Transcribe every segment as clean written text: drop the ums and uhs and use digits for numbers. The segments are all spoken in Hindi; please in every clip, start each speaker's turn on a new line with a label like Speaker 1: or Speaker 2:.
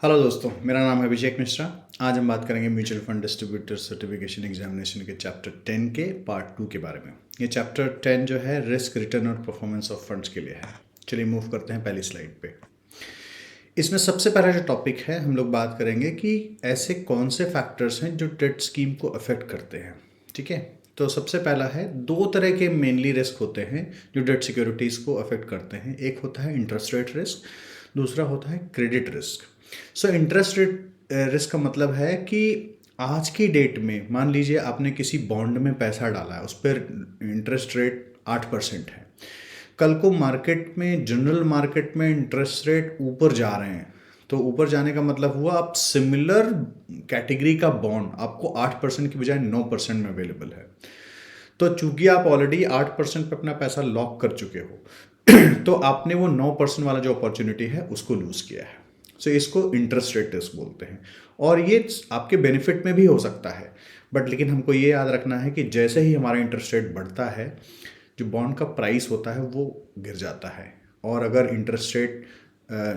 Speaker 1: हेलो दोस्तों, मेरा नाम है अभिषेक मिश्रा। आज हम बात करेंगे mutual fund distributor certification examination के चैप्टर 10 के पार्ट 2 के बारे में। ये चैप्टर 10 जो है रिस्क, रिटर्न और परफॉर्मेंस ऑफ फंड्स के लिए है। चलिए मूव करते हैं पहली स्लाइड पे। इसमें सबसे पहला जो टॉपिक है, हम लोग बात करेंगे कि ऐसे कौन से फैक्टर्स हैं जो डेट स्कीम को अफेक्ट करते हैं। ठीक है, तो सबसे पहला है, दो तरह के मेनली रिस्क होते हैं जो डेट सिक्योरिटीज़ को अफेक्ट करते हैं। एक होता है इंटरेस्ट रेट रिस्क, दूसरा होता है credit risk. So interest rate risk का मतलब है कि आज की डेट में मान लीजिए आपने किसी बॉन्ड में पैसा डाला है, उस पर इंटरेस्ट रेट 8% है। कल को मार्केट में, जनरल मार्केट में इंटरेस्ट रेट ऊपर जा रहे हैं, तो ऊपर जाने का मतलब हुआ आप सिमिलर कैटेगरी का बॉन्ड आपको 8% की बजाय 9% में अवेलेबल है। तो चूंकि आप ऑलरेडी 8% पे अपना पैसा लॉक कर चुके हो तो आपने वो 9% वाला जो अपॉर्चुनिटी है उसको लूज किया है। सो इसको इंटरेस्ट रेट रिस्क बोलते हैं, और ये आपके बेनिफिट में भी हो सकता है। बट लेकिन हमको ये याद रखना है कि जैसे ही हमारा इंटरेस्ट रेट बढ़ता है, जो बॉन्ड का प्राइस होता है वो गिर जाता है, और अगर इंटरेस्ट रेट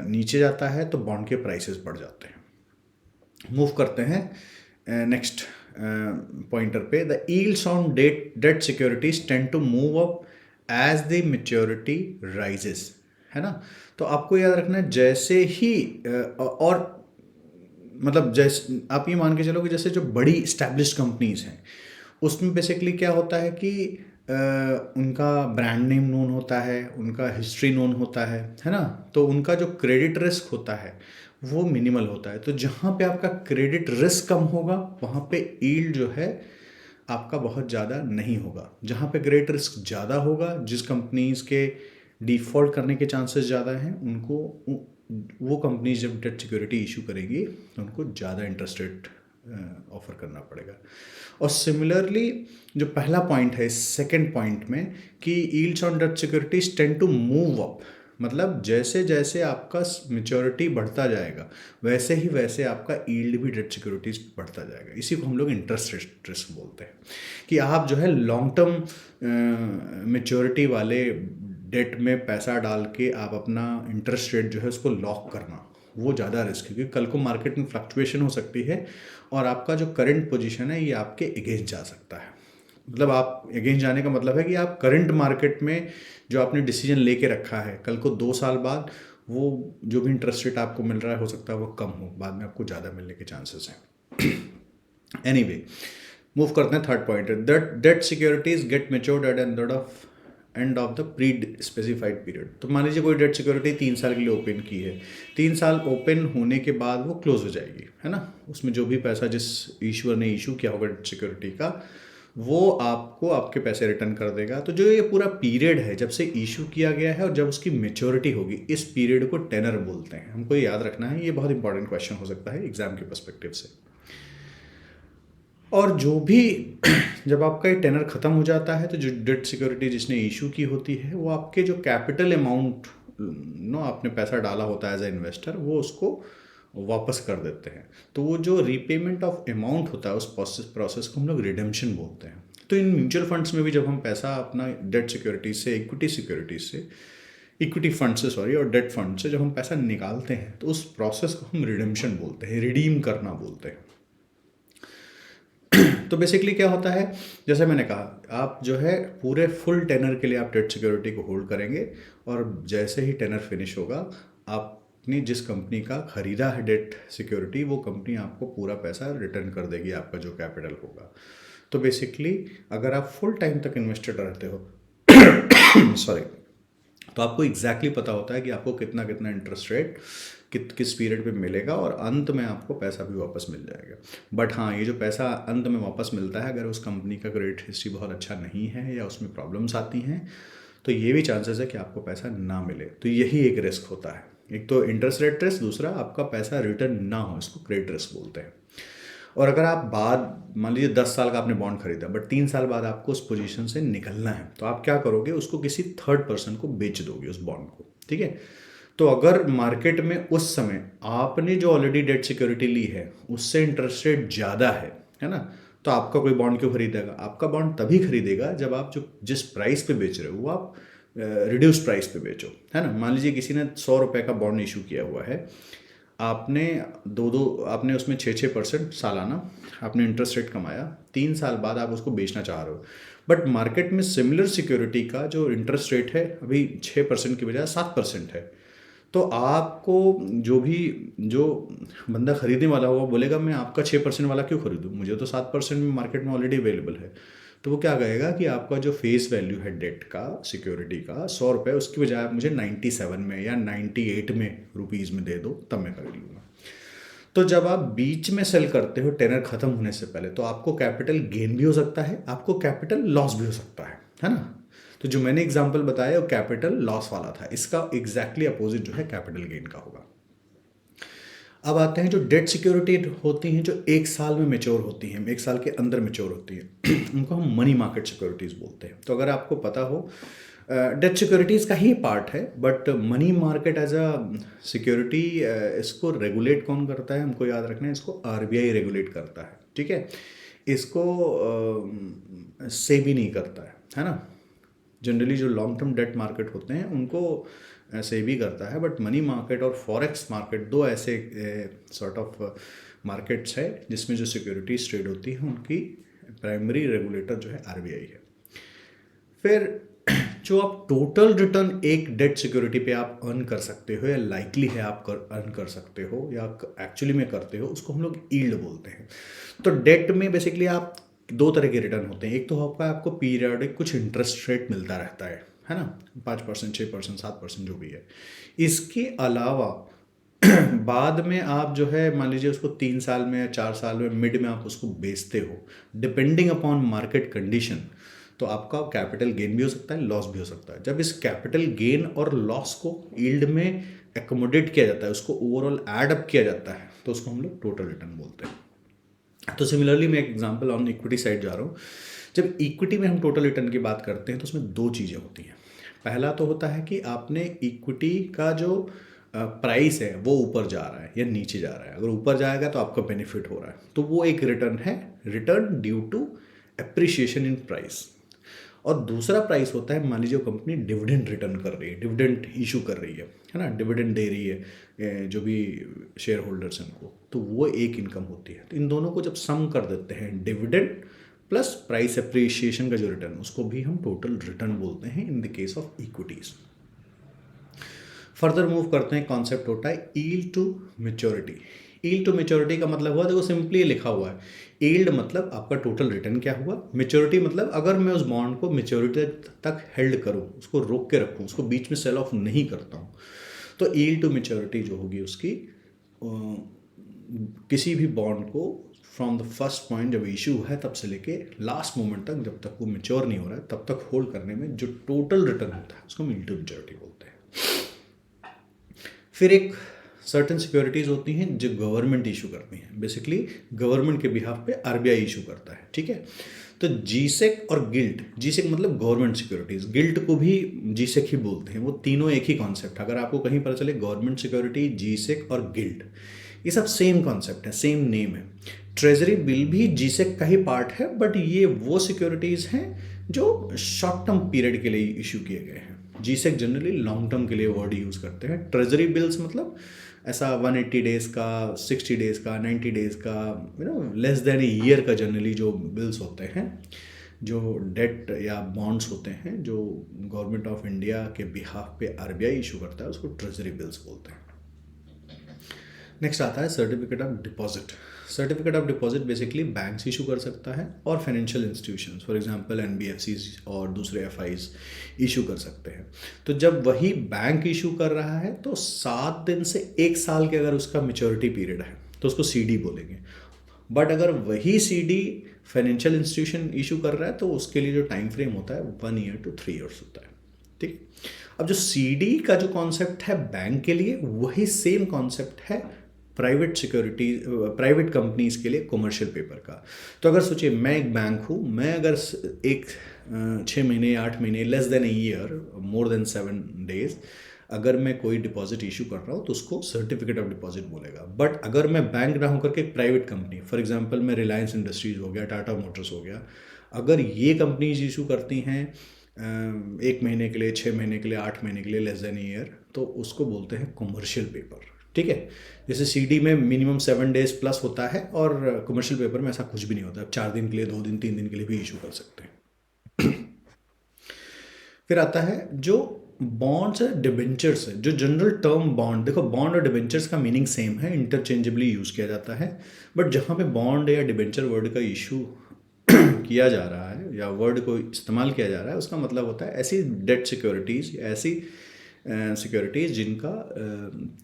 Speaker 1: नीचे जाता है तो बॉन्ड के प्राइसेस बढ़ जाते हैं। मूव करते हैं नेक्स्ट पॉइंटर पे। The yields on debt securities tend to move up as the maturity rises, है ना। तो आपको याद रखना है, जैसे ही और मतलब जैसे आप ये मान के चलो कि जैसे जो बड़ी इस्टेब्लिश्ड कंपनीज हैं, उसमें बेसिकली क्या होता है कि उनका ब्रांड नेम नोन होता है, उनका हिस्ट्री नोन होता है ना। तो उनका जो क्रेडिट रिस्क होता है वो मिनिमल होता है। तो जहाँ पे आपका क्रेडिट रिस्क कम होगा वहाँ पे यील्ड जो है आपका बहुत ज़्यादा नहीं होगा। जहाँ पे क्रेडिट रिस्क ज़्यादा होगा, जिस कंपनीज के डिफ़ॉल्ट करने के चांसेस ज़्यादा हैं, उनको वो कंपनीज जब डेट सिक्योरिटी इशू करेगी तो उनको ज़्यादा इंटरेस्ट रेट ऑफर करना पड़ेगा। और सिमिलरली जो पहला पॉइंट है सेकंड पॉइंट में कि yields on debt securities tend to move up, मतलब जैसे जैसे आपका मेच्योरिटी बढ़ता जाएगा वैसे ही वैसे आपका यील्ड भी डेट सिक्योरिटीज बढ़ता जाएगा। इसी को हम लोग इंटरेस्ट रेट रिस्क बोलते हैं, कि आप जो है लॉन्ग टर्म मेच्योरिटी वाले डेट में पैसा डाल के आप अपना इंटरेस्ट रेट जो है उसको लॉक करना, वो ज़्यादा रिस्क है, क्योंकि कल को मार्केट में फ्लक्चुएशन हो सकती है और आपका जो करंट पोजीशन है ये आपके अगेंस्ट जा सकता है। मतलब आप अगेंस्ट जाने का मतलब है कि आप करंट मार्केट में जो आपने डिसीजन लेके रखा है, कल को 2 साल बाद वो जो भी इंटरेस्ट रेट आपको मिल रहा है हो सकता है वो कम हो, बाद में आपको ज़्यादा मिलने के चांसेस हैं। एनीवे, मूव करते हैं third point. That debt securities get matured at end of the pre specified period. तो मान लीजिए कोई डेट सिक्योरिटी 3 साल के लिए ओपन की है, 3 साल ओपन होने के बाद वो क्लोज हो जाएगी, है ना। उसमें जो भी पैसा जिस ईश्वर ने इशू किया होगा डेट सिक्योरिटी का, वो आपको आपके पैसे रिटर्न कर देगा। तो जो ये पूरा पीरियड है जब से इशू किया गया है और जब उसकी मेच्योरिटी होगी, इस पीरियड को टेनर बोलते हैं। हमको ये याद रखना है, ये बहुत इंपॉर्टेंट क्वेश्चन हो सकता है एग्जाम के पर्सपेक्टिव से। और जो भी जब आपका ये टेनर ख़त्म हो जाता है तो जो डेट सिक्योरिटी जिसने इशू की होती है वो आपके जो कैपिटल अमाउंट नो आपने पैसा डाला होता है एज ए इन्वेस्टर, वो उसको वापस कर देते हैं। तो वो जो रीपेमेंट ऑफ अमाउंट होता है उस प्रोसेस को हम लोग रिडेम्पशन बोलते हैं। तो इन म्यूचुअल फंड्स में भी जब हम पैसा अपना डेट सिक्योरिटीज से, इक्विटी सिक्योरिटीज से, इक्विटी फंड से सॉरी, और डेट फंड से जब हम पैसा निकालते हैं तो उस प्रोसेस को हम रिडेम्पशन बोलते हैं, रिडीम करना बोलते हैं। तो बेसिकली क्या होता है, जैसे मैंने कहा, आप जो है पूरे फुल टेनर के लिए आप डेट सिक्योरिटी को होल्ड करेंगे, और जैसे ही टेनर फिनिश होगा, आपने जिस कंपनी का खरीदा है डेट सिक्योरिटी, वो कंपनी आपको पूरा पैसा रिटर्न कर देगी, आपका जो कैपिटल होगा। तो बेसिकली अगर आप फुल टाइम तक इन्वेस्टेड रहते हो सॉरी, तो आपको एग्जैक्टली पता होता है कि आपको कितना कितना इंटरेस्ट रेट किस पीरियड पे मिलेगा, और अंत में आपको पैसा भी वापस मिल जाएगा। बट हाँ, ये जो पैसा अंत में वापस मिलता है, अगर उस कंपनी का क्रेडिट हिस्ट्री बहुत अच्छा नहीं है या उसमें प्रॉब्लम्स आती हैं, तो ये भी चांसेस है कि आपको पैसा ना मिले। तो यही एक रिस्क होता है, एक तो इंटरेस्ट रेट रिस्क, दूसरा आपका पैसा रिटर्न ना हो, इसको क्रेडिट रिस्क बोलते हैं। और अगर आप बाद मान लीजिए 10 साल का आपने बॉन्ड खरीदा, बट 3 साल बाद आपको उस पोजीशन से निकलना है, तो आप क्या करोगे, उसको किसी थर्ड पर्सन को बेच दोगे उस बॉन्ड को। ठीक है, तो अगर मार्केट में उस समय आपने जो ऑलरेडी डेट सिक्योरिटी ली है उससे इंटरेस्ट रेट ज़्यादा है ना, तो आपका कोई बॉन्ड क्यों खरीदेगा? आपका बॉन्ड तभी खरीदेगा जब आप जो जिस प्राइस पे बेच रहे हो वो आप रिड्यूस प्राइस पे बेचो, है ना। मान लीजिए किसी ने 100 रुपये का बॉन्ड इशू किया हुआ है, आपने आपने उसमें 6% सालाना आपने इंटरेस्ट रेट कमाया, 3 साल बाद आप उसको बेचना चाह रहे हो, बट मार्केट में सिमिलर सिक्योरिटी का जो इंटरेस्ट रेट है अभी 6% की बजाय 7% है। तो आपको जो बंदा खरीदने वाला होगा बोलेगा मैं आपका 6% वाला क्यों खरीदूँ, मुझे तो 7% में मार्केट में ऑलरेडी अवेलेबल है। तो वो क्या कहेगा कि आपका जो फेस वैल्यू है डेट का, सिक्योरिटी का 100 रुपये, उसकी बजाय आप मुझे 97 में या 98 में रुपीज़ में दे दो, तब मैं खरीद लूँगा। तो जब आप बीच में सेल करते हो टेनर ख़त्म होने से पहले, तो आपको कैपिटल गेन भी हो सकता है, आपको कैपिटल लॉस भी हो सकता है ना। तो जो मैंने एग्जांपल बताया वो कैपिटल लॉस वाला था, इसका एग्जैक्टली अपोजिट जो है कैपिटल गेन का होगा। अब आते हैं जो डेट सिक्योरिटी होती हैं, जो 1 साल में मेच्योर होती हैं, 1 साल के अंदर मेच्योर होती हैं, उनको हम मनी मार्केट सिक्योरिटीज़ बोलते हैं। तो अगर आपको पता हो, डेट सिक्योरिटीज़ का ही पार्ट है, but money market as a security, इसको रेगुलेट कौन करता है, हमको याद रखना है, इसको आरबीआई रेगुलेट करता है, ठीक है। इसको सेबी नहीं करता है ना। जनरली जो लॉन्ग टर्म डेट मार्केट होते हैं उनको सेबी करता है, बट मनी मार्केट और फॉरेक्स मार्केट दो ऐसे सॉर्ट ऑफ मार्केट्स है जिसमें जो सिक्योरिटीज ट्रेड होती हैं उनकी प्राइमरी रेगुलेटर जो है आरबीआई है। फिर जो आप टोटल रिटर्न एक डेट सिक्योरिटी पे आप अर्न कर सकते हो, या लाइकली है आप अर्न कर सकते हो, या एक्चुअली में करते हो, उसको हम लोग यील्ड बोलते हैं। तो डेट में बेसिकली आप 2 तरह के रिटर्न होते हैं। एक तो होगा आपको पीरियडिक कुछ इंटरेस्ट रेट मिलता रहता है ना, 5%, 6%, 7% जो भी है। इसके अलावा बाद में आप जो है मान लीजिए उसको 3 साल में या 4 साल में मिड में आप उसको बेचते हो, डिपेंडिंग अपॉन मार्केट कंडीशन, तो आपका कैपिटल गेन भी हो सकता है, लॉस भी हो सकता है। जब इस कैपिटल गेन और लॉस को यील्ड में एकोमोडेट किया जाता है, उसको ओवरऑल ऐड अप किया जाता है, तो उसको हम लोग टोटल रिटर्न बोलते हैं। तो सिमिलरली मैं एक एग्जांपल ऑन इक्विटी साइड जा रहा हूँ। जब इक्विटी में हम टोटल रिटर्न की बात करते हैं तो उसमें 2 चीज़ें होती हैं। पहला तो होता है कि आपने इक्विटी का जो प्राइस है वो ऊपर जा रहा है या नीचे जा रहा है। अगर ऊपर जाएगा तो आपका बेनिफिट हो रहा है, तो वो एक रिटर्न है, return due to appreciation in price. और दूसरा प्राइस होता है, मान लीजिए कंपनी डिविडेंड रिटर्न कर रही है, डिविडेंड इशू कर रही है ना, डिविडेंड दे रही है जो भी शेयर होल्डर्स हैं उनको, तो वो एक इनकम होती है। तो इन दोनों को जब सम कर देते हैं, डिविडेंड प्लस प्राइस एप्रिसिएशन का जो रिटर्न, उसको भी हम टोटल रिटर्न बोलते हैं in the case of equities. Further move करते हैं, कॉन्सेप्ट होता है yield to maturity. Yield to maturity का मतलब हुआ, देखो सिंपली लिखा हुआ है, यील्ड मतलब आपका टोटल रिटर्न क्या हुआ, मैच्योरिटी मतलब अगर मैं उस बॉन्ड को मैच्योरिटी तक हेल्ड करूं, उसको रोक के रखूं, उसको बीच में सेल ऑफ नहीं करता हूं, तो यील्ड टू मैच्योरिटी जो होगी उसकी किसी भी बॉन्ड को फ्रॉम द फर्स्ट पॉइंट जब इशू है तब से लेके लास्ट मोमेंट तक, जब तक वो मैच्योर नहीं हो रहा है तब तक होल्ड करने में जो टोटल रिटर्न होता है उसको हम यील्ड टू मैच्योरिटी बोलते हैं। फिर एक सर्टेन सिक्योरिटीज़ होती हैं जो गवर्नमेंट इशू करती हैं, बेसिकली गवर्नमेंट के बिहाफ पे आरबीआई इशू करता है, ठीक है। तो जीसेक और गिल्ट, जीसेक मतलब गवर्नमेंट सिक्योरिटीज़, गिल्ट को भी जीसेक ही बोलते हैं, वो तीनों एक ही कॉन्सेप्ट। अगर आपको कहीं पता चले गवर्नमेंट सिक्योरिटी, जीसेक और गिल्ट, ये सब सेम कॉन्सेप्ट है, सेम नेम है। ट्रेजरी बिल भी जीसेक का ही पार्ट है, बट ये वो सिक्योरिटीज़ हैं जो शॉर्ट टर्म पीरियड के लिए इशू किए गए हैं। जीसेक जनरली लॉन्ग टर्म के लिए वर्ड यूज़ करते हैं। ट्रेजरी बिल्स मतलब ऐसा 180 डेज़ का, 60 डेज़ का, 90 डेज़ का, लेस देन ए ईयर का जनरली जो बिल्स होते हैं, जो डेट या बॉन्ड्स होते हैं जो गवर्नमेंट ऑफ इंडिया के बिहाफ पे आरबीआई इशू करता है, उसको ट्रेजरी बिल्स बोलते हैं। नेक्स्ट आता है certificate of deposit. Certificate of deposit basically banks issue कर सकता है और financial institutions, for example NBFCs और दूसरे एफआईज इशू कर सकते हैं। तो जब वही बैंक इशू कर रहा है तो 7 दिन से 1 साल के अगर उसका मैच्योरिटी पीरियड है तो उसको सीडी बोलेंगे। बट अगर वही सीडी फाइनेंशियल इंस्टीट्यूशन इशू कर रहा है तो उसके लिए जो टाइम फ्रेम होता है 1 ईयर to 3 ईयर्स होता है, ठीक। अब जो सीडी का जो कॉन्सेप्ट है बैंक के लिए, वही सेम कॉन्सेप्ट है प्राइवेट सिक्योरिटी, प्राइवेट कंपनीज के लिए कॉमर्शियल पेपर का। तो अगर सोचिए मैं एक बैंक हूँ, मैं अगर 6 महीने 8 महीने, less than a year, more than 7 days, अगर मैं कोई डिपॉजिट इशू कर रहा हूँ तो उसको सर्टिफिकेट ऑफ डिपॉजिट बोलेगा। बट अगर मैं बैंक ना होकर के एक प्राइवेट कंपनी, फॉर एग्जांपल मैं रिलायंस इंडस्ट्रीज हो गया, टाटा मोटर्स हो गया, अगर ये कंपनीज इशू करती हैं 1 महीने के लिए, 6 महीने के लिए, 8 महीने के लिए, लेस देन ईयर, तो उसको बोलते हैं कॉमर्शियल पेपर, ठीक है। जैसे सीडी में मिनिमम 7 days प्लस होता है और कमर्शियल पेपर में ऐसा कुछ भी नहीं होता, आप 4 दिन के लिए, 2 दिन, 3 दिन के लिए भी इशू कर सकते हैं। फिर आता है जो बॉन्ड्स है, डिबेंचर्स है, जो जनरल टर्म बॉन्ड, देखो बॉन्ड और डिबेंचर्स का मीनिंग सेम है, इंटरचेंजेबली यूज़ किया जाता है, बट जहाँ पे बॉन्ड या डिबेंचर वर्ड का इशू किया जा रहा है या वर्ड को इस्तेमाल किया जा रहा है, उसका मतलब होता है ऐसी डेट सिक्योरिटीज़, ऐसी सिक्योरिटीज़ जिनका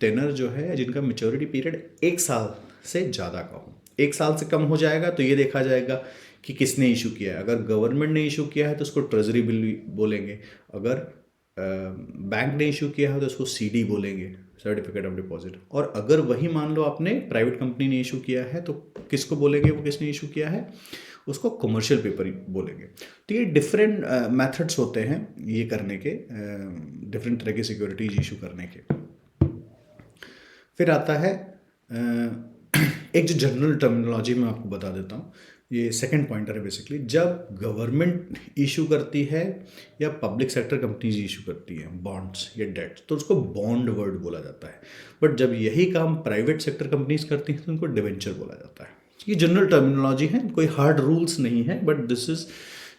Speaker 1: टेनर जो है, जिनका मेच्योरिटी पीरियड 1 साल से ज़्यादा का हो। 1 साल से कम हो जाएगा तो ये देखा जाएगा कि किसने इशू किया है। अगर गवर्नमेंट ने इशू किया है तो उसको ट्रेजरी बिल बोलेंगे, अगर बैंक ने इशू किया है तो उसको सीडी बोलेंगे, सर्टिफिकेट ऑफ डिपॉजिट। और अगर वही मान लो आपने प्राइवेट कंपनी ने इशू किया है तो किसको बोलेंगे, वो किसने इशू किया है, उसको कमर्शियल पेपर ही बोलेंगे। तो ये डिफरेंट मेथड्स होते हैं ये करने के, डिफरेंट तरह की सिक्योरिटीज इशू करने के। फिर आता है एक जो जनरल टर्मिनोलॉजी मैं आपको बता देता हूँ, ये सेकंड पॉइंटर है बेसिकली। जब गवर्नमेंट इशू करती है या पब्लिक सेक्टर कंपनीज इशू करती हैं बॉन्ड्स या डेट्स, तो उसको बॉन्ड वर्ड बोला जाता है। बट जब यही काम प्राइवेट सेक्टर कंपनीज करती हैं तो उनको डिवेंचर बोला जाता है। ये जनरल टर्मिनोलॉजी है, कोई हार्ड रूल्स नहीं है, but this is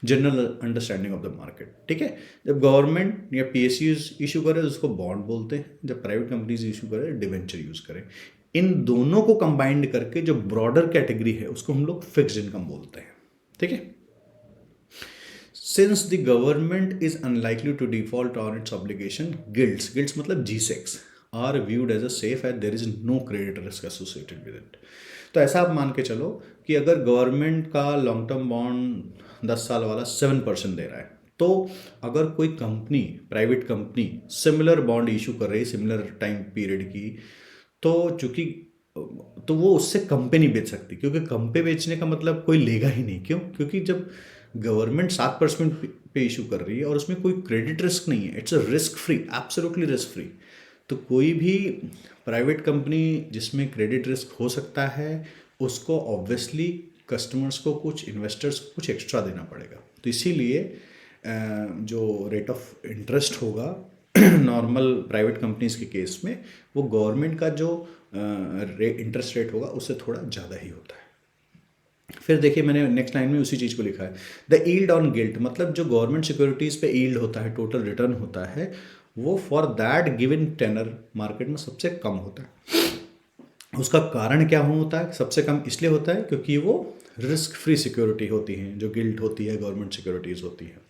Speaker 1: general understanding of the market. ठीक है, जब गवर्नमेंट या पीएसयूज इशू करे तो उसको बॉन्ड बोलते हैं, जब प्राइवेट कंपनीज इशू करे डिवेंचर यूज करें। इन दोनों को कंबाइंड करके जो ब्रॉडर कैटेगरी है उसको हम लोग फिक्स्ड इनकम बोलते हैं। ठीक है, since the government is unlikely to default on its obligation, gilts मतलब G-Secs are viewed as a safe as there is no credit risk associated with it. तो ऐसा आप मान के चलो कि अगर गवर्नमेंट का लॉन्ग टर्म बॉन्ड 10 साल वाला 7% दे रहा है, तो अगर कोई company, private company similar bond issue कर रही है सिमिलर टाइम पीरियड की, तो चूंकि तो वो उससे कम पे नहीं बेच सकती, क्योंकि कम पे बेचने का मतलब कोई लेगा ही नहीं। क्यों? क्योंकि जब गवर्नमेंट 7% पे इशू कर रही है और उसमें कोई क्रेडिट रिस्क नहीं है, it's a risk free, absolutely risk free, तो कोई भी प्राइवेट कंपनी जिसमें क्रेडिट रिस्क हो सकता है उसको ऑब्वियसली कस्टमर्स को, कुछ इन्वेस्टर्स को कुछ एक्स्ट्रा देना पड़ेगा। तो इसीलिए जो रेट ऑफ इंटरेस्ट होगा नॉर्मल प्राइवेट कंपनीज के केस में, वो गवर्नमेंट का जो इंटरेस्ट रेट होगा उससे थोड़ा ज़्यादा ही होता है। फिर देखिए मैंने नेक्स्ट लाइन में उसी चीज़ को लिखा है, द यील्ड ऑन गिल्ट, मतलब जो गवर्नमेंट सिक्योरिटीज़ पे यील्ड होता है, टोटल रिटर्न होता है, वो for that given tenor market में सबसे कम होता है। उसका कारण क्या होता है? सबसे कम इसलिए होता है क्योंकि वो रिस्क फ्री सिक्योरिटी होती हैं, जो गिल्ट होती है गवर्नमेंट सिक्योरिटीज़ होती हैं।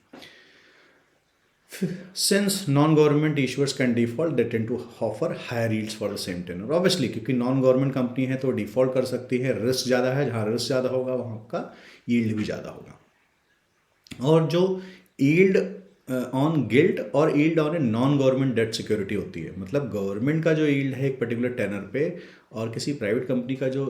Speaker 1: Since non-government issuers can default, they tend to offer higher yields for the same tenor. Obviously, क्योंकि नॉन गवर्नमेंट कंपनी है तो डिफॉल्ट कर सकती है, रिस्क ज़्यादा है, जहाँ रिस्क ज़्यादा होगा वहाँ का यील्ड भी ज़्यादा होगा। और जो यील्ड ऑन गिल्ट और yield on a non government debt security होती है, मतलब गवर्नमेंट का जो यील्ड है एक पर्टिकुलर टेनर पे और किसी प्राइवेट कंपनी का जो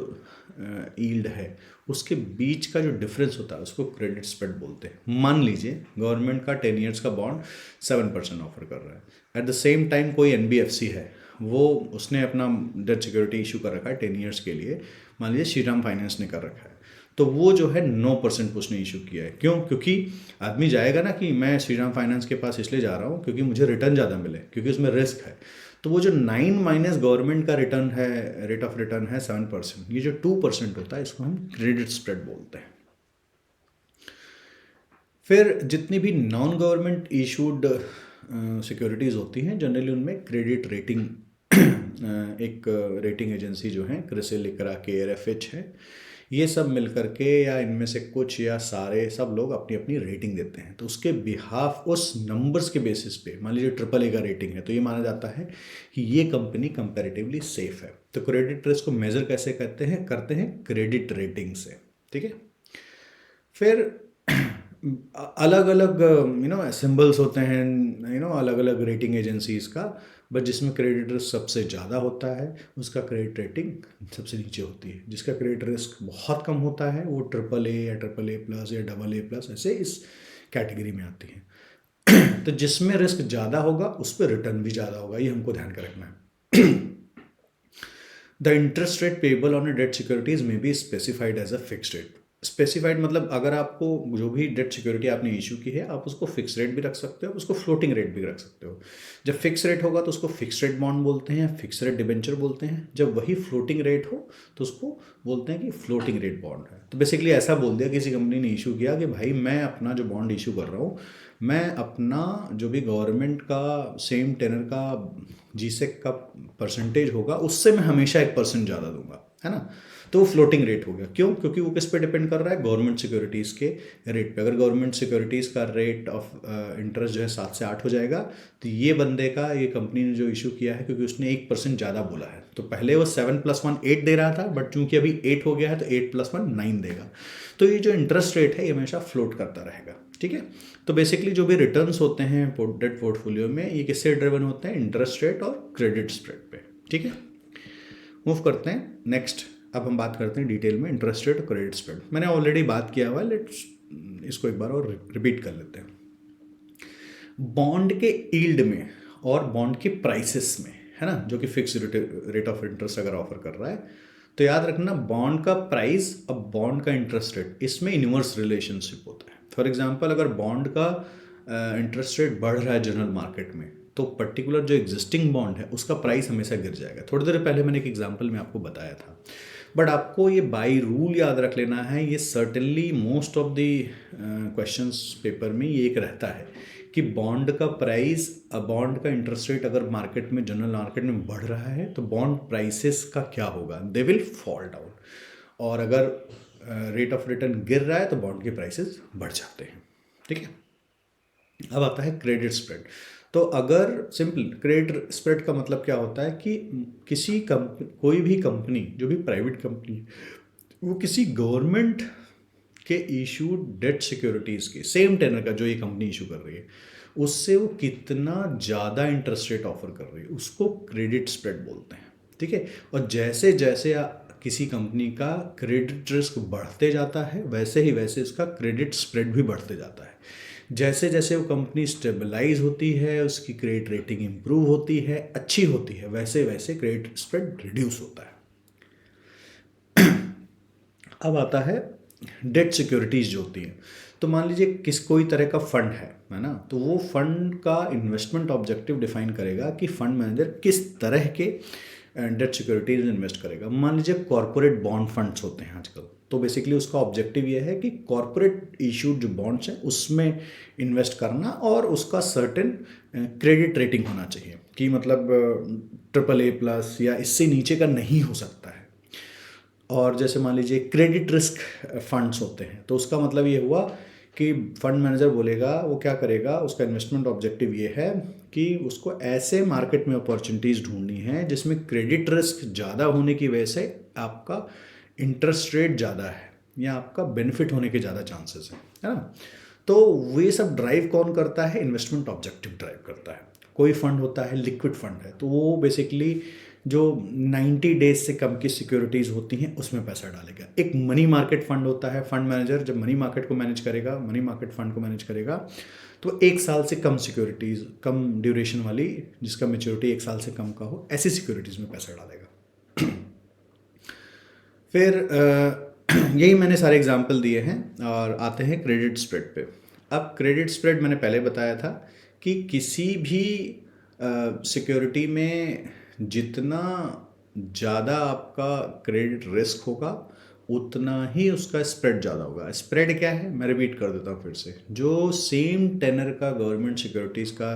Speaker 1: यील्ड है उसके बीच का जो डिफरेंस होता है उसको क्रेडिट स्प्रेड बोलते हैं। मान लीजिए गवर्नमेंट का 10 ईयर्स का बॉन्ड 7% ऑफर कर रहा है, एट द सेम टाइम कोई NBFC है, वो उसने अपना डेट सिक्योरिटी इशू कर रखा है 10 ईयर्स के लिए, मान लीजिए श्रीराम फाइनेंस ने कर रखा है, तो वो जो है 9% उसने इशू किया है। क्यों? क्योंकि आदमी जाएगा ना कि मैं श्रीराम फाइनेंस के पास इसलिए जा रहा हूँ क्योंकि मुझे रिटर्न ज़्यादा मिले, क्योंकि उसमें रिस्क है। तो वो जो 9 माइनस गवर्नमेंट का रिटर्न है, रेट ऑफ रिटर्न है 7%, ये जो 2% होता है इसको हम क्रेडिट स्प्रेड बोलते हैं। फिर जितनी भी नॉन गवर्नमेंट इशूड सिक्योरिटीज़ होती हैं जनरली उनमें क्रेडिट रेटिंग एक रेटिंग एजेंसी जो है क्रिसिल, इकरा, KRFH है, ये सब मिल करके या इनमें से कुछ या सारे सब लोग अपनी अपनी रेटिंग देते हैं। तो उसके बिहाफ, उस नंबर्स के बेसिस पे, मान लीजिए AAA का रेटिंग है तो ये माना जाता है कि ये कंपनी कंपैरेटिवली सेफ है। तो क्रेडिट रिस्क को मेजर कैसे करते हैं क्रेडिट रेटिंग से। ठीक है, फिर अलग अलग सिंबल्स होते हैं अलग अलग रेटिंग एजेंसीज का, बट जिसमें क्रेडिट रिस्क सबसे ज़्यादा होता है उसका क्रेडिट रेटिंग सबसे नीचे होती है। जिसका क्रेडिट रिस्क बहुत कम होता है वो AAA या AAA+ या AA+ ऐसे इस कैटेगरी में आती है। तो जिसमें रिस्क ज़्यादा होगा उस पर रिटर्न भी ज़्यादा होगा, ये हमको ध्यान का रखना है। The interest rate payable on a debt securities may be specified as a fixed rate. Specified मतलब अगर आपको जो भी डेट सिक्योरिटी आपने इशू की है, आप उसको फिक्स रेट भी रख सकते हो, उसको फ्लोटिंग रेट भी रख सकते हो। जब फिक्स रेट होगा तो उसको फिक्स रेट बॉन्ड बोलते हैं, फिक्स रेट डिबेंचर बोलते हैं। जब वही फ्लोटिंग रेट हो तो उसको बोलते हैं कि फ्लोटिंग रेट बॉन्ड है। तो बेसिकली ऐसा बोल दिया किसी कंपनी ने इशू किया कि भाई मैं अपना जो बॉन्ड इशू कर रहा हूँ, मैं अपना जो भी गवर्नमेंट का सेम टेनर का जीसेक का परसेंटेज होगा उससे मैं हमेशा 1% ज़्यादा दूंगा, है ना। तो वो फ्लोटिंग रेट हो गया। क्यों? क्योंकि वो किस पे डिपेंड कर रहा है? गवर्नमेंट सिक्योरिटीज़ के रेट पे। अगर गवर्नमेंट सिक्योरिटीज़ का रेट ऑफ इंटरेस्ट जो है 7 से 8 हो जाएगा, तो ये बंदे का, ये कंपनी ने जो इशू किया है, क्योंकि उसने 1% ज़्यादा बोला है, तो पहले वो 7 + 1 8 दे रहा था, बट चूंकि अभी 8 हो गया है तो 8 + 1 9 देगा। तो ये जो इंटरेस्ट रेट है ये हमेशा फ्लोट करता रहेगा, ठीक है। तो बेसिकली जो भी रिटर्न्स होते हैं डेट पोर्टफोलियो में, ये किससे ड्रिवन होते हैं? इंटरेस्ट रेट और क्रेडिट स्प्रेड पे, ठीक है। मूव करते हैं नेक्स्ट। अब हम बात करते हैं डिटेल में इंटरेस्ट रेट और क्रेडिट स्प्रेड। मैंने ऑलरेडी बात किया हुआ है, लेट्स इसको एक बार और रिपीट कर लेते हैं। बॉन्ड के यील्ड में और बॉन्ड के प्राइसेस में, है ना, जो कि फिक्स रेट ऑफ इंटरेस्ट अगर ऑफर कर रहा है, तो याद रखना बॉन्ड का प्राइस और बॉन्ड का इंटरेस्ट रेट, इसमें इन्वर्स रिलेशनशिप होता है। फॉर एग्जांपल, अगर बॉन्ड का इंटरेस्ट रेट बढ़ रहा है जनरल मार्केट में, तो पर्टिकुलर जो एग्जिस्टिंग बॉन्ड है उसका प्राइस हमेशा गिर जाएगा। थोड़ी देर पहले मैंने एक एग्जांपल में आपको बताया था, बट आपको ये बाई रूल याद रख लेना है। ये certainly most of the questions paper में ये एक रहता है कि बॉन्ड का प्राइस, बॉन्ड का इंटरेस्ट रेट अगर मार्केट में, जनरल मार्केट में बढ़ रहा है, तो बॉन्ड प्राइसेस का क्या होगा? They will fall down. और अगर रेट ऑफ रिटर्न गिर रहा है तो बॉन्ड के प्राइसेस बढ़ जाते हैं, ठीक है। अब आता है क्रेडिट स्प्रेड। तो अगर सिंपल क्रेडिट स्प्रेड का मतलब क्या होता है कि किसी कंपनी, कोई भी कंपनी, जो भी प्राइवेट कंपनी, वो किसी गवर्नमेंट के इशू डेट सिक्योरिटीज़ के सेम टेनर का जो ये कंपनी इशू कर रही है, उससे वो कितना ज़्यादा इंटरेस्ट रेट ऑफर कर रही है, उसको क्रेडिट स्प्रेड बोलते हैं, ठीक है। और जैसे जैसे किसी कंपनी का क्रेडिट रिस्क बढ़ते जाता है, वैसे ही वैसे उसका क्रेडिट स्प्रेड भी बढ़ते जाता है। जैसे जैसे वो कंपनी स्टेबलाइज होती है, उसकी क्रेडिट रेटिंग इंप्रूव होती है, अच्छी होती है, वैसे वैसे क्रेडिट स्प्रेड रिड्यूस होता है। अब आता है डेट सिक्योरिटीज़ जो होती हैं। तो मान लीजिए कोई तरह का फंड है ना, तो वो फंड का इन्वेस्टमेंट ऑब्जेक्टिव डिफाइन करेगा कि फंड मैनेजर किस तरह के डेट सिक्योरिटीज इन्वेस्ट करेगा। मान लीजिए कॉर्पोरेट बॉन्ड फंड्स होते हैं आजकल, तो बेसिकली उसका ऑब्जेक्टिव ये है कि कॉर्पोरेट इशूड जो बॉन्ड्स हैं उसमें इन्वेस्ट करना, और उसका सर्टेन क्रेडिट रेटिंग होना चाहिए कि मतलब AAA+ या इससे नीचे का नहीं हो सकता है। और जैसे मान लीजिए क्रेडिट रिस्क फंड्स होते हैं, तो उसका मतलब ये हुआ कि फंड मैनेजर बोलेगा, वो क्या करेगा, उसका इन्वेस्टमेंट ऑब्जेक्टिव ये है कि उसको ऐसे मार्केट में अपॉर्चुनिटीज़ ढूंढनी है जिसमें क्रेडिट रिस्क ज़्यादा होने की वजह से आपका इंटरेस्ट रेट ज़्यादा है या आपका बेनिफिट होने के ज़्यादा चांसेस हैं, है ना। तो ये सब ड्राइव कौन करता है? इन्वेस्टमेंट ऑब्जेक्टिव ड्राइव करता है। कोई फंड होता है लिक्विड फंड है, तो वो बेसिकली जो 90 डेज से कम की सिक्योरिटीज़ होती हैं उसमें पैसा डालेगा। एक मनी मार्केट फंड होता है, फंड मैनेजर जब मनी मार्केट को मैनेज करेगा, मनी मार्केट फंड को मैनेज करेगा, तो 1 साल से कम सिक्योरिटीज़, कम ड्यूरेशन वाली, जिसका मेच्योरिटी 1 साल से कम का हो, ऐसी सिक्योरिटीज़ में पैसा डालेगा। फिर यही मैंने सारे एग्जाम्पल दिए हैं, और आते हैं क्रेडिट स्प्रेड पे। अब क्रेडिट स्प्रेड मैंने पहले बताया था कि किसी भी सिक्योरिटी में जितना ज़्यादा आपका क्रेडिट रिस्क होगा उतना ही उसका स्प्रेड ज़्यादा होगा। स्प्रेड क्या है, मैं रिपीट कर देता हूँ फिर से। जो सेम टेनर का गवर्नमेंट सिक्योरिटीज़ का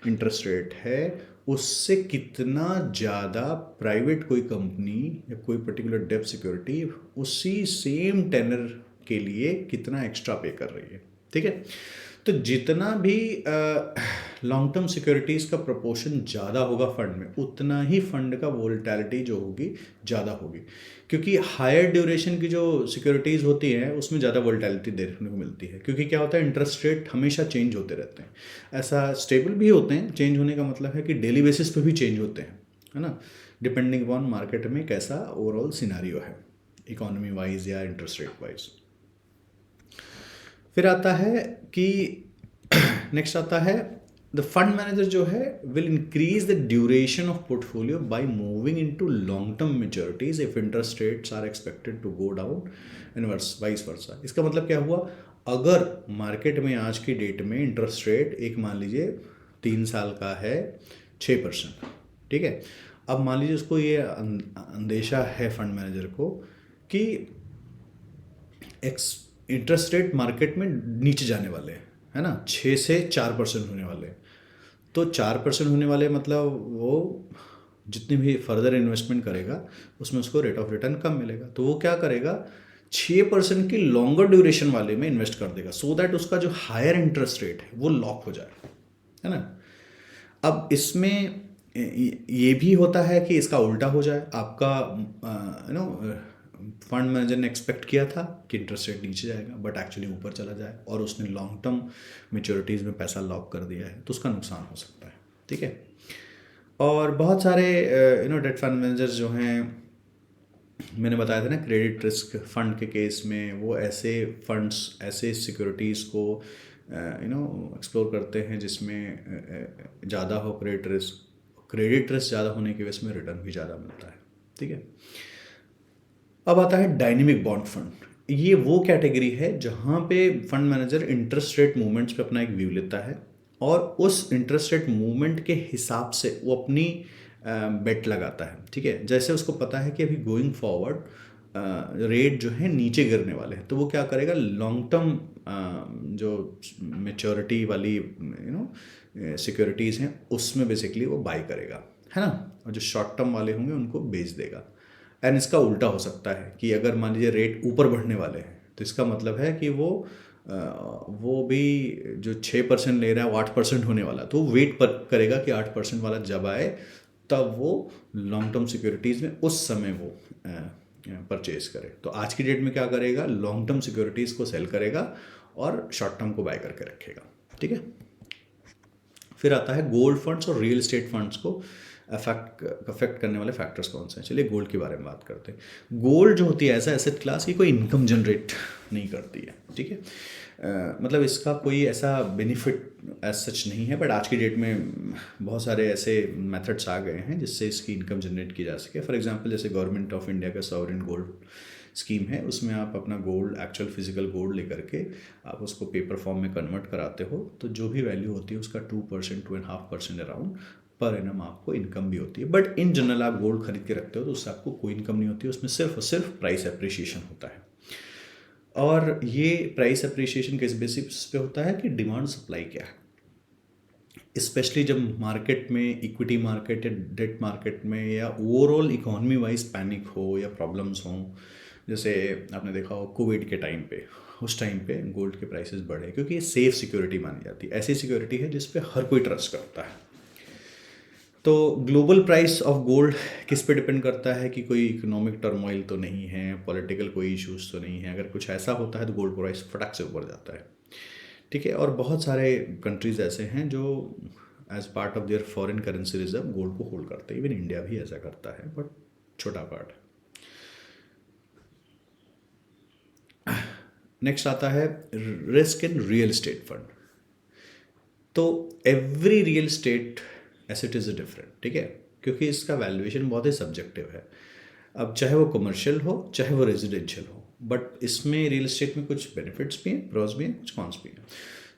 Speaker 1: इंटरेस्ट रेट है, उससे कितना ज़्यादा प्राइवेट कोई कंपनी या कोई पर्टिकुलर डेब्ट सिक्योरिटी उसी सेम टेनर के लिए कितना एक्स्ट्रा पे कर रही है, ठीक है। तो जितना भी लॉन्ग टर्म सिक्योरिटीज़ का प्रोपोर्शन ज़्यादा होगा फंड में, उतना ही फंड का वोलेटिलिटी जो होगी ज़्यादा होगी, क्योंकि हायर ड्यूरेशन की जो सिक्योरिटीज़ होती हैं उसमें ज़्यादा वोलेटिलिटी देखने को मिलती है। क्योंकि क्या होता है, इंटरेस्ट रेट हमेशा चेंज होते रहते हैं। ऐसा स्टेबल भी होते हैं, चेंज होने का मतलब है कि डेली बेसिस पे भी चेंज होते हैं, है ना, डिपेंडिंग अपॉन मार्केट में कैसा ओवरऑल सिनारियो है, इकोनॉमी वाइज या इंटरेस्ट रेट वाइज। फिर आता है कि नेक्स्ट आता है द फंड मैनेजर जो है will increase the duration of portfolio by moving into long term maturities if interest rates are expected to go down and vice versa. इसका मतलब क्या हुआ, अगर मार्केट में आज की डेट में इंटरेस्ट रेट एक मान लीजिए 3 साल का है 6%, ठीक है। अब मान लीजिए उसको ये अंदेशा है फंड मैनेजर को कि इंटरेस्ट रेट मार्केट में नीचे जाने वाले हैं, है ना, 6 से 4% होने वाले हैं। तो 4% होने वाले मतलब वो जितनी भी फर्दर इन्वेस्टमेंट करेगा उसमें उसको रेट ऑफ रिटर्न कम मिलेगा, तो वो क्या करेगा 6% की लॉन्गर ड्यूरेशन वाले में इन्वेस्ट कर देगा, सो दैट उसका जो हायर इंटरेस्ट रेट है वो लॉक हो जाए, है ना। अब इसमें ये भी होता है कि इसका उल्टा हो जाए, आपका फंड मैनेजर ने एक्सपेक्ट किया था कि इंटरेस्ट रेट नीचे जाएगा बट एक्चुअली ऊपर चला जाए और उसने लॉन्ग टर्म मैच्योरिटीज़ में पैसा लॉक कर दिया है, तो उसका नुकसान हो सकता है, ठीक है। और बहुत सारे डेट फंड मैनेजर्स जो हैं, मैंने बताया था ना, क्रेडिट रिस्क फंड के केस में वो ऐसे फंड्स, ऐसे सिक्योरिटीज़ को एक्सप्लोर करते हैं जिसमें ज़्यादा हो क्रेडिट रिस्क ज़्यादा होने की वजह से में रिटर्न भी ज़्यादा मिलता है, ठीक है। अब आता है डायनेमिक बॉन्ड फंड। ये वो कैटेगरी है जहाँ पे fund manager interest rate movements पे अपना एक व्यू लेता है और उस इंटरेस्ट रेट मूवमेंट के हिसाब से वो अपनी बेट लगाता है, ठीक है। जैसे उसको पता है कि अभी गोइंग फॉरवर्ड रेट जो है नीचे गिरने वाले हैं, तो वो क्या करेगा, लॉन्ग टर्म जो मेच्योरिटी वाली सिक्योरिटीज़ हैं उसमें बेसिकली वो बाई करेगा, है ना, और जो शॉर्ट टर्म वाले होंगे उनको बेच देगा। एंड इसका उल्टा हो सकता है कि अगर मान लीजिए रेट ऊपर बढ़ने वाले हैं तो इसका मतलब है कि वो भी जो 6% ले रहा है वो 8% होने वाला, तो वेट करेगा कि 8% वाला जब आए तब वो लॉन्ग टर्म सिक्योरिटीज़ में उस समय वो परचेज करे। तो आज की डेट में क्या करेगा, लॉन्ग टर्म सिक्योरिटीज़ को सेल करेगा और शॉर्ट टर्म को बाय करके रखेगा, ठीक है। फिर आता है गोल्ड फंड्स और रियल एस्टेट फंड्स को अफेक्ट करने वाले फैक्टर्स कौन से हैं। चलिए गोल्ड के बारे में बात करते हैं। गोल्ड जो होती है ऐसा एसेट क्लास की कोई इनकम जनरेट नहीं करती है, ठीक है। मतलब इसका कोई ऐसा बेनिफिट एज सच नहीं है, बट आज की डेट में बहुत सारे ऐसे मेथड्स आ गए हैं जिससे इसकी इनकम जनरेट की जा सके। फॉर एग्जांपल जैसे गवर्नमेंट ऑफ इंडिया का सॉवरेन गोल्ड स्कीम है, उसमें आप अपना गोल्ड, एक्चुअल फिजिकल गोल्ड लेकर के आप उसको पेपर फॉर्म में कन्वर्ट कराते हो, तो जो भी वैल्यू होती है उसका 2%, 2.5% अराउंड पर एनम आपको इनकम भी होती है। बट इन जनरल आप गोल्ड खरीद के रखते हो तो उससे आपको कोई इनकम नहीं होती है, उसमें सिर्फ और सिर्फ प्राइस अप्रिशिएशन होता है। और ये प्राइस अप्रिशिएशन किस बेसिस पे होता है कि डिमांड सप्लाई क्या है, स्पेशली जब मार्केट में, इक्विटी मार्केट या डेट मार्केट में या ओवरऑल इकोनॉमी वाइज पैनिक हो या प्रॉब्लम्स हों, जैसे आपने देखा हो कोविड के टाइम पे, उस टाइम पे गोल्ड के प्राइसेस बढ़े क्योंकि ये सेफ सिक्योरिटी मानी जाती है, ऐसी सिक्योरिटी है जिस पे हर कोई ट्रस्ट करता है। तो ग्लोबल प्राइस ऑफ गोल्ड किस पे डिपेंड करता है कि कोई इकोनॉमिक टर्मोइल तो नहीं है, पॉलिटिकल कोई इश्यूज तो नहीं है। अगर कुछ ऐसा होता है तो गोल्ड प्राइस फटक से ऊपर जाता है, ठीक है। और बहुत सारे कंट्रीज ऐसे हैं जो as part of their foreign currency reserve gold को होल्ड करते हैं, इवन इंडिया भी ऐसा करता है बट छोटा पार्ट है। नेक्स्ट आता है risk in real estate fund. तो every real estate asset is different, ठीक है, क्योंकि इसका वैल्यूएशन बहुत ही सब्जेक्टिव है। अब चाहे वो कमर्शियल हो चाहे वो रेजिडेंशियल हो, बट इसमें रियल एस्टेट में कुछ बेनिफिट्स भी हैं, प्रॉस भी हैं, कुछ कॉन्स भी हैं।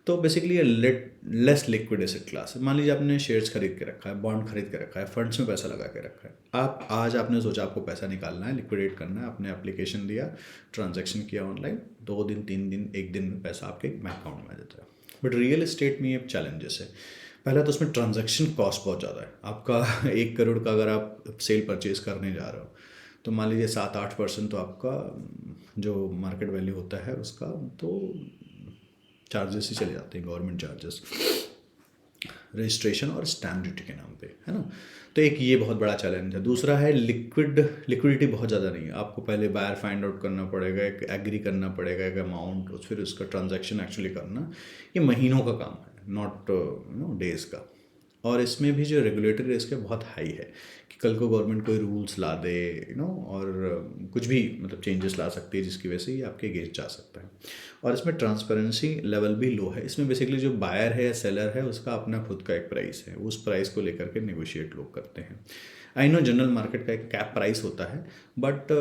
Speaker 1: तो बेसिकली ये लेस लिक्विड एसेट क्लास है। मान लीजिए आपने शेयर्स खरीद के रखा है, बॉन्ड खरीद के रखा है, फंड्स में पैसा लगा के रखा है। आज आपने सोचा आपको पैसा निकालना है, लिक्विडेट करना है, आपने एप्लीकेशन दिया, ट्रांजैक्शन किया ऑनलाइन, 2 दिन 3 दिन 1 दिन में पैसा आपके बैंक अकाउंट में आ जाता है। बट रियल एस्टेट में ये चैलेंजेस है। पहला तो उसमें ट्रांजैक्शन कॉस्ट बहुत ज़्यादा है। आपका 1 करोड़ का अगर आप सेल परचेज करने जा रहे हो तो मान लीजिए 7-8% तो आपका जो मार्केट वैल्यू होता है उसका तो चार्जेस ही चले जाते हैं, गवर्नमेंट चार्जेस, रजिस्ट्रेशन और स्टैम्प ड्यूटी के नाम पे, है ना। तो एक ये बहुत बड़ा चैलेंज है। दूसरा है लिक्विडिटी बहुत ज़्यादा नहीं है। आपको पहले बायर फाइंड आउट करना पड़ेगा, एक एग्री करना पड़ेगा एक अमाउंट, फिर उसका ट्रांजैक्शन एक्चुअली करना, ये महीनों का काम है, नॉट डेज का। और इसमें भी जो रेगुलेटरी रिस्क है बहुत हाई है कि कल को गवर्नमेंट कोई रूल्स ला दे और कुछ भी मतलब चेंजेस ला सकती है जिसकी वजह से ये आपके अगेंस्ट जा सकता है। और इसमें ट्रांसपेरेंसी लेवल भी लो है। इसमें बेसिकली जो बायर है या सेलर है उसका अपना खुद का एक प्राइस है, उस प्राइस को लेकर के नेगोशिएट लोग करते हैं। आई नो जनरल मार्केट का एक कैप प्राइस होता है, बट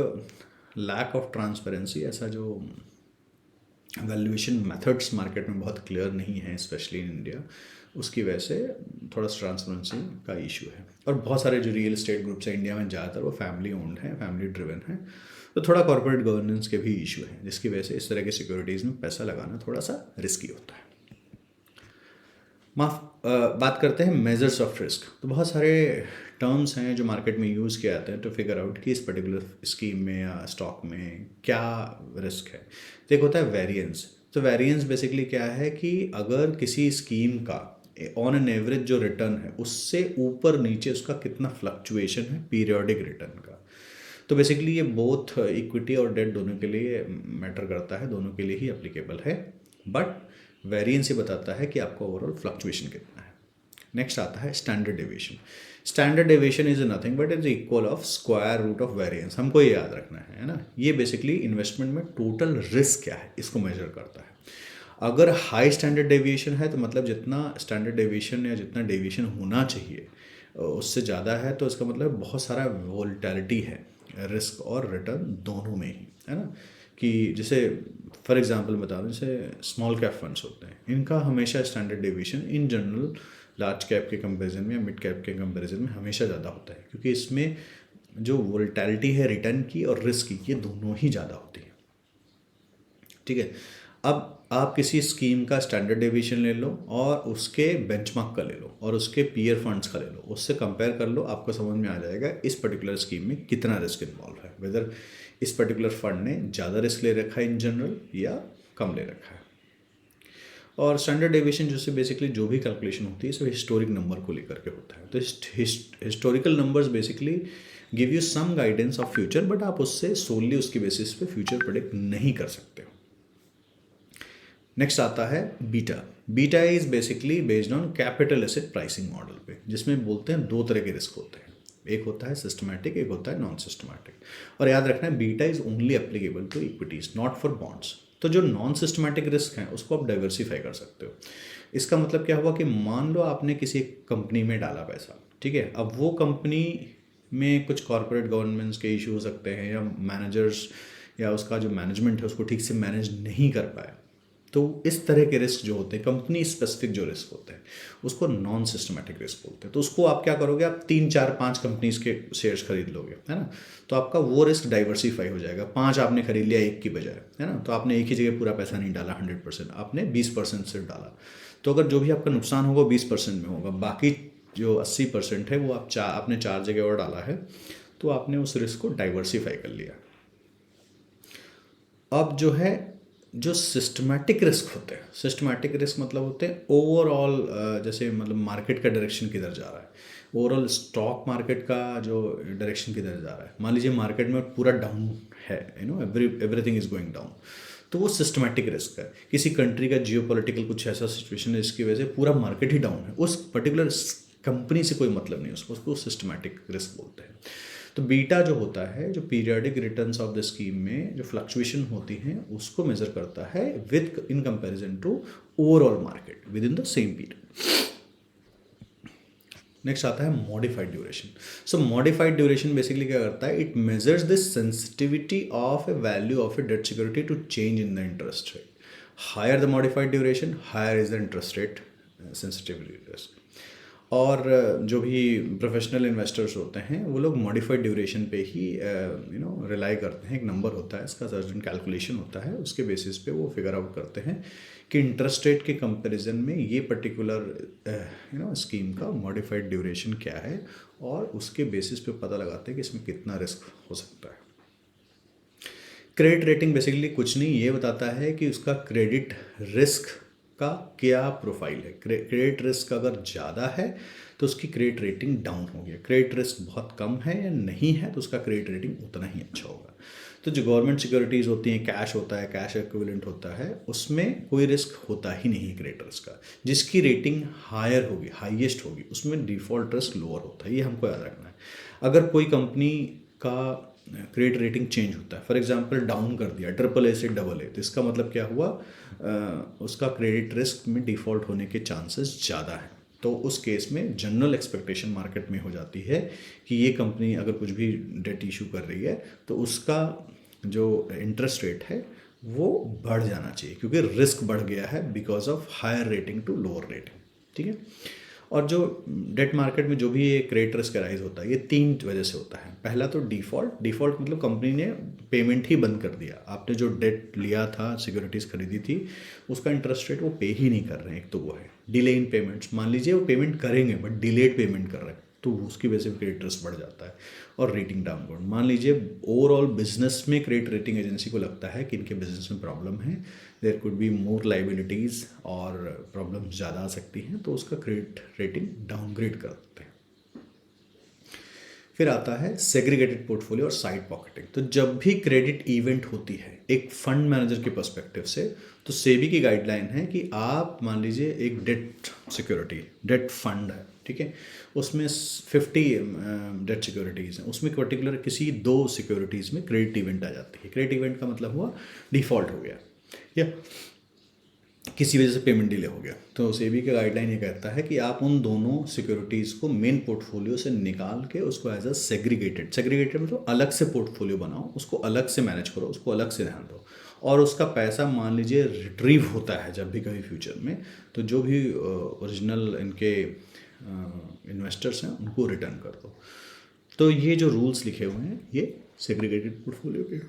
Speaker 1: लैक ऑफ ट्रांसपेरेंसी, ऐसा जो वैल्यूएशन मेथड्स मार्केट में बहुत क्लियर नहीं है स्पेशली इन इंडिया, उसकी वजह से थोड़ा सा ट्रांसपेरेंसी का इशू है। और बहुत सारे जो रियल एस्टेट ग्रुप्स हैं इंडिया में ज़्यादातर वो फैमिली ओन्ड हैं, फैमिली ड्रिवन हैं, तो थोड़ा कॉर्पोरेट गवर्नेंस के भी इशू है जिसकी वजह से इस तरह के सिक्योरिटीज़ में पैसा लगाना थोड़ा सा रिस्की होता है। बात करते हैं मेजर्स ऑफ रिस्क। तो बहुत सारे टर्म्स हैं जो मार्केट में यूज़ किए जाते हैं टू फिगर आउट कि इस पर्टिकुलर स्कीम में या स्टॉक में क्या रिस्क है। तो एक होता है वेरिएंस। तो वेरिएंस बेसिकली क्या है कि अगर किसी स्कीम का ऑन एन एवरेज जो रिटर्न है उससे ऊपर नीचे उसका कितना फ्लक्चुएशन है पीरियोडिक रिटर्न का। तो बेसिकली ये बोथ इक्विटी और डेट दोनों के लिए मैटर करता है, दोनों के लिए ही एप्लीकेबल है, बट वेरिएंस ये बताता है कि आपका ओवरऑल फ्लक्चुएशन कितना है। नेक्स्ट आता है standard deviation. Standard deviation is nothing but is equal of square root of variance. हमको ये याद रखना है ना। ये बेसिकली इन्वेस्टमेंट में टोटल रिस्क क्या है इसको मेजर करता है। अगर हाई स्टैंडर्ड डेविएशन है तो मतलब जितना स्टैंडर्ड डेविएशन या जितना डेविएशन होना चाहिए उससे ज़्यादा है, तो इसका मतलब बहुत सारा वोलेटिलिटी है रिस्क और रिटर्न दोनों में ही, है ना। कि जैसे फॉर एग्जांपल बता दूं, जैसे स्मॉल कैप फंड्स होते हैं, इनका हमेशा standard deviation in general large cap के कंपैरिजन में या मिड कैप के कंपैरिजन में हमेशा ज़्यादा होता है, क्योंकि इसमें जो वोलेटिलिटी है रिटर्न की और रिस्क की, ये दोनों ही ज़्यादा होती है। ठीक है। अब आप किसी स्कीम का स्टैंडर्ड डेविएशन ले लो और उसके बेंचमार्क का ले लो और उसके पीयर फंड्स का ले लो, उससे कंपेयर कर लो, आपको समझ में आ जाएगा इस पर्टिकुलर स्कीम में कितना रिस्क इन्वॉल्व है, वेदर इस पर्टिकुलर फंड ने ज़्यादा रिस्क ले रखा है इन जनरल या कम ले रखा है। और स्टैंडर्ड डेविएशन जैसे बेसिकली जो भी कैलकुलेशन होती है सब हिस्टोरिक नंबर को लेकर के होता है। तो historical numbers basically give you some guidance of future, but आप उससे सोलली उसकी बेसिस पे फ्यूचर प्रेडिक्ट नहीं कर सकते हो। नेक्स्ट आता है beta. Beta is basically based on capital asset pricing model पे, जिसमें बोलते हैं दो तरह के रिस्क होते हैं, एक होता है सिस्टमैटिक, एक होता है नॉन सिस्टमैटिक। और याद रखना है beta is only applicable to equities, not for bonds. तो जो नॉन सिस्टमैटिक रिस्क हैं उसको आप डाइवर्सिफाई कर सकते हो। इसका मतलब क्या हुआ कि मान लो आपने किसी कंपनी में डाला पैसा, ठीक है, अब वो कंपनी में कुछ कॉर्पोरेट गवर्नेंस के इशू हो सकते हैं या मैनेजर्स या उसका जो मैनेजमेंट है उसको ठीक से मैनेज नहीं कर पाए, तो इस तरह के रिस्क जो होते हैं, कंपनी स्पेसिफिक जो रिस्क होते हैं, उसको नॉन सिस्टमैटिक रिस्क बोलते हैं। तो उसको आप क्या करोगे, आप 3 4 5 कंपनीज के शेयर्स खरीद लोगे, है ना, तो आपका वो रिस्क डाइवर्सिफाई हो जाएगा। 5 आपने खरीद लिया एक की बजाय, है ना, तो आपने एक ही जगह पूरा पैसा नहीं डाला 100%, आपने 20% सिर्फ डाला। तो अगर जो भी आपका नुकसान होगा 20% में होगा, बाकी जो 80% है वो आपने 4 जगह और डाला है, तो आपने उस रिस्क को डाइवर्सिफाई कर लिया। अब जो है जो सिस्टमैटिक रिस्क होते हैं, सिस्टमैटिक रिस्क मतलब होते हैं ओवरऑल, जैसे मतलब मार्केट का डायरेक्शन किधर जा रहा है, ओवरऑल स्टॉक मार्केट का जो डायरेक्शन किधर जा रहा है। मान लीजिए मार्केट में पूरा डाउन है, एवरीथिंग इज गोइंग डाउन, तो वो सिस्टमैटिक रिस्क है। किसी कंट्री का जियोपॉलिटिकल कुछ ऐसा सिचुएशन है जिसकी वजह से पूरा मार्केट ही डाउन है, उस पर्टिकुलर कंपनी से कोई मतलब नहीं, उसको सिस्टमैटिक रिस्क बोलते हैं। तो बीटा जो होता है, जो periodic returns of the scheme में जो फ्लक्चुएशन होती हैं उसको मेजर करता है within comparison to overall market within the same period. Next आता है modified duration. So modified duration basically क्या करता है, it measures the sensitivity of a value of a debt security to change in the interest rate. Higher the modified duration, higher is the interest rate sensitivity risk. और जो भी प्रोफेशनल इन्वेस्टर्स होते हैं वो लोग मॉडिफाइड ड्यूरेशन पे ही रिलाई करते हैं। एक नंबर होता है, इसका सर्जन कैलकुलेशन होता है, उसके बेसिस पे वो फिगर आउट करते हैं कि इंटरेस्ट रेट के कंपैरिजन में ये पर्टिकुलर स्कीम का मॉडिफाइड ड्यूरेशन क्या है, और उसके बेसिस पे पता लगाते हैं कि इसमें कितना रिस्क हो सकता है। क्रेडिट रेटिंग बेसिकली कुछ नहीं, ये बताता है कि उसका क्रेडिट रिस्क का क्या प्रोफाइल है। क्रेडिट रिस्क अगर ज़्यादा है तो उसकी क्रेडिट रेटिंग डाउन होगी, क्रेडिट रिस्क बहुत कम है या नहीं है तो उसका क्रेडिट रेटिंग उतना ही अच्छा होगा। तो जो गवर्नमेंट सिक्योरिटीज़ होती हैं, कैश होता है, कैश इक्विवेलेंट होता है, उसमें कोई रिस्क होता ही नहीं क्रेडिट रिस्क का। जिसकी रेटिंग हायर होगी, हाईएस्ट होगी, उसमें डिफ़ॉल्ट रिस्क लोअर होता है, ये हमको याद रखना है। अगर कोई कंपनी का क्रेडिट रेटिंग चेंज होता है, फॉर एग्जांपल डाउन कर दिया AAA से AA, तो इसका मतलब क्या हुआ, उसका क्रेडिट रिस्क में डिफ़ॉल्ट होने के चांसेस ज़्यादा हैं। तो उस केस में जनरल एक्सपेक्टेशन मार्केट में हो जाती है कि ये कंपनी अगर कुछ भी डेट इशू कर रही है तो उसका जो इंटरेस्ट रेट है वो बढ़ जाना चाहिए, क्योंकि रिस्क बढ़ गया है because of higher rating to lower rating. ठीक है। और जो डेट मार्केट में जो भी ये क्रेडिट रिस्क राइज होता है, ये 3 वजह से होता है। पहला तो डिफ़ॉल्ट मतलब कंपनी ने पेमेंट ही बंद कर दिया। आपने जो डेट लिया था, सिक्योरिटीज़ खरीदी थी, उसका इंटरेस्ट रेट वो पे ही नहीं कर रहे हैं। एक तो वो है डिले इन पेमेंट्स, मान लीजिए वो पेमेंट करेंगे बट डिलेड पेमेंट कर रहे हैं, तो उसकी वजह से क्रेडिट रिस्क बढ़ जाता है। और रेटिंग डाउनवर्ड, मान लीजिए ओवरऑल बिजनेस में क्रेडिट रेटिंग एजेंसी को लगता है कि इनके बिजनेस में प्रॉब्लम है, there could be more liabilities और प्रॉब्लम ज़्यादा आ सकती हैं, तो उसका क्रेडिट रेटिंग डाउनग्रेड कर देते हैं। फिर आता है सेग्रीगेटेड पोर्टफोलियो और साइड पॉकेटिंग। तो जब भी क्रेडिट इवेंट होती है एक फंड मैनेजर के पर्सपेक्टिव से, तो सेबी की गाइडलाइन है कि आप मान लीजिए एक डेट सिक्योरिटी, डेट फंड है, ठीक है, उसमें 50 डेट सिक्योरिटीज़ हैं, उसमें पर्टिकुलर किसी 2 सिक्योरिटीज़ में क्रेडिट इवेंट आ जाती है। क्रेडिट इवेंट का मतलब हुआ डिफ़ॉल्ट हो गया या किसी वजह से पेमेंट डिले हो गया, तो सेबी का गाइडलाइन ये कहता है कि आप उन दोनों सिक्योरिटीज़ को मेन पोर्टफोलियो से निकाल के उसको एज अ सेग्रीगेटेड मतलब अलग से पोर्टफोलियो बनाओ, उसको अलग से मैनेज करो, उसको अलग से ध्यान दो, और उसका पैसा मान लीजिए रिट्रीव होता है जब भी कभी फ्यूचर में, तो जो भी ओरिजिनल इनके इन्वेस्टर्स हैं उनको रिटर्न कर दो। तो ये जो रूल्स लिखे हुए हैं ये सेग्रीगेटेड पोर्टफोलियो के।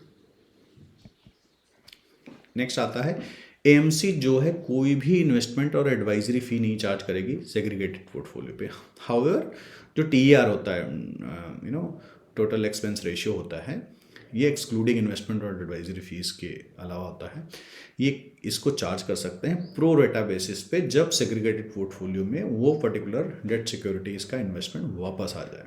Speaker 1: नेक्स्ट आता है एएमसी, जो है कोई भी इन्वेस्टमेंट और एडवाइजरी फ़ी नहीं चार्ज करेगी सेग्रीगेटेड पोर्टफोलियो पे। हाउएवर जो टीईआर होता है, टोटल एक्सपेंस रेशियो होता है, ये एक्सक्लूडिंग इन्वेस्टमेंट और एडवाइजरी फीस के अलावा होता है। ये इसको चार्ज कर सकते हैं प्रो रेटा बेसिस पे जब सेग्रीगेटेड पोर्टफोलियो में वो पर्टिकुलर डेट सिक्योरिटीज़ का इन्वेस्टमेंट वापस आ जाए।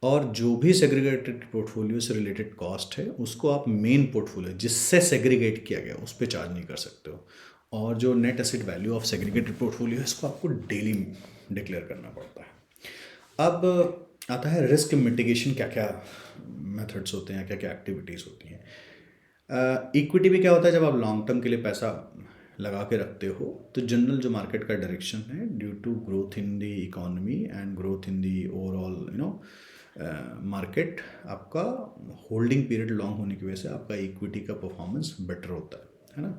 Speaker 1: और जो भी सेग्रीगेटेड पोर्टफोलियो से रिलेटेड कॉस्ट है उसको आप मेन पोर्टफोलियो जिससे सेग्रीगेट किया गया उस पर चार्ज नहीं कर सकते हो। और जो net asset value of segregated portfolio है इसको आपको डेली डिक्लेयर करना पड़ता है। अब आता है रिस्क मिटिगेशन, क्या क्या मेथड्स होते हैं, क्या क्या एक्टिविटीज़ होती हैं। इक्विटी में क्या होता है, जब आप लॉन्ग टर्म के लिए पैसा लगा के रखते हो तो जनरल जो मार्केट का डायरेक्शन है due to growth in the economy and growth in the overall market, आपका होल्डिंग पीरियड लॉन्ग होने की वजह से आपका इक्विटी का परफॉर्मेंस बेटर होता है ना।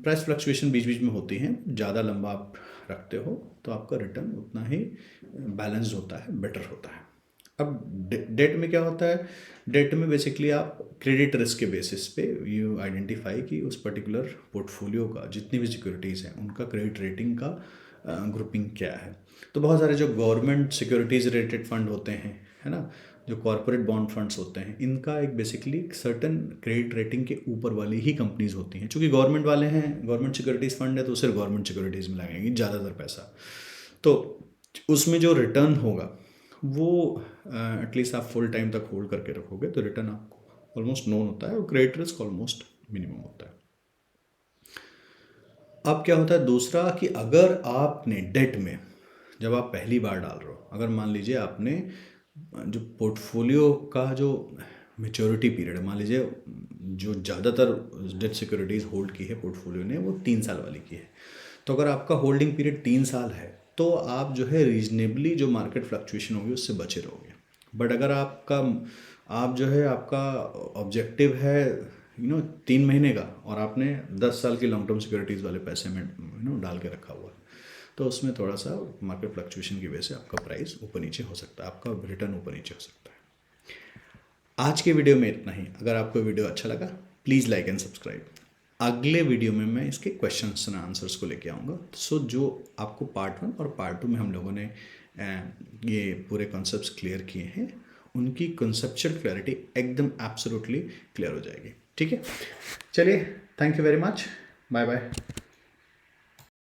Speaker 1: प्राइस फ्लक्चुएशन बीच बीच में होती हैं, ज़्यादा लंबा आप रखते हो तो आपका रिटर्न उतना ही बैलेंस्ड होता है, बेटर होता है। अब डेट में क्या होता है, डेट में बेसिकली आप क्रेडिट रिस्क के बेसिस पे यू आइडेंटिफाई कि उस पर्टिकुलर पोर्टफोलियो का जितनी भी सिक्योरिटीज़ हैं उनका क्रेडिट रेटिंग का ग्रुपिंग क्या है। तो बहुत सारे जो गवर्नमेंट सिक्योरिटीज़ रिलेटेड फंड होते हैं, है ना, जो कॉरपोरेट बॉन्ड फंड्स होते हैं, इनका एक बेसिकली सर्टन क्रेडिट रेटिंग के ऊपर वाली ही कंपनीज होती हैं। चूँकि गवर्नमेंट वाले हैं, गवर्नमेंट सिक्योरिटीज़ फंड है, तो सिर्फ गवर्नमेंट सिक्योरिटीज़ में लगेंगी ज़्यादातर पैसा, तो उसमें जो रिटर्न होगा वो एटलीस्ट आप फुल टाइम तक होल्ड करके रखोगे तो रिटर्न आपको ऑलमोस्ट नोन होता है और क्रेडिट रिस्क ऑलमोस्ट मिनिमम होता है। अब क्या होता है दूसरा, कि अगर आपने डेट में जब आप पहली बार डाल रहे हो, अगर मान लीजिए आपने जो पोर्टफोलियो का जो मेच्योरिटी पीरियड, मान लीजिए जो ज़्यादातर डेट सिक्योरिटीज़ होल्ड की है पोर्टफोलियो ने वो 3 साल वाली की है, तो अगर आपका होल्डिंग पीरियड 3 साल है तो आप जो है रीजनेबली जो मार्केट फ्लक्चुएशन होगी उससे बचे रहोगे। बट अगर आप जो है आपका ऑब्जेक्टिव है 3 महीने का और आपने 10 साल की लॉन्ग टर्म सिक्योरिटीज़ वाले पैसे में डाल के रखा हुआ है, तो उसमें थोड़ा सा मार्केट फ्लक्चुएशन की वजह से आपका प्राइस ऊपर नीचे हो सकता है, आपका रिटर्न ऊपर नीचे हो सकता है। आज के वीडियो में इतना ही। अगर आपको वीडियो अच्छा लगा प्लीज़ लाइक एंड सब्सक्राइब। अगले वीडियो में मैं इसके क्वेश्चंस एंड आंसर्स को लेके आऊँगा। सो जो आपको पार्ट 1 और पार्ट 2 में हम लोगों ने ये पूरे कॉन्सेप्ट्स क्लियर किए हैं, उनकी कॉन्सेप्चुअल क्लैरिटी एकदम एब्सोल्युटली क्लियर हो जाएगी। ठीक है, चलिए, thank you very much, bye bye.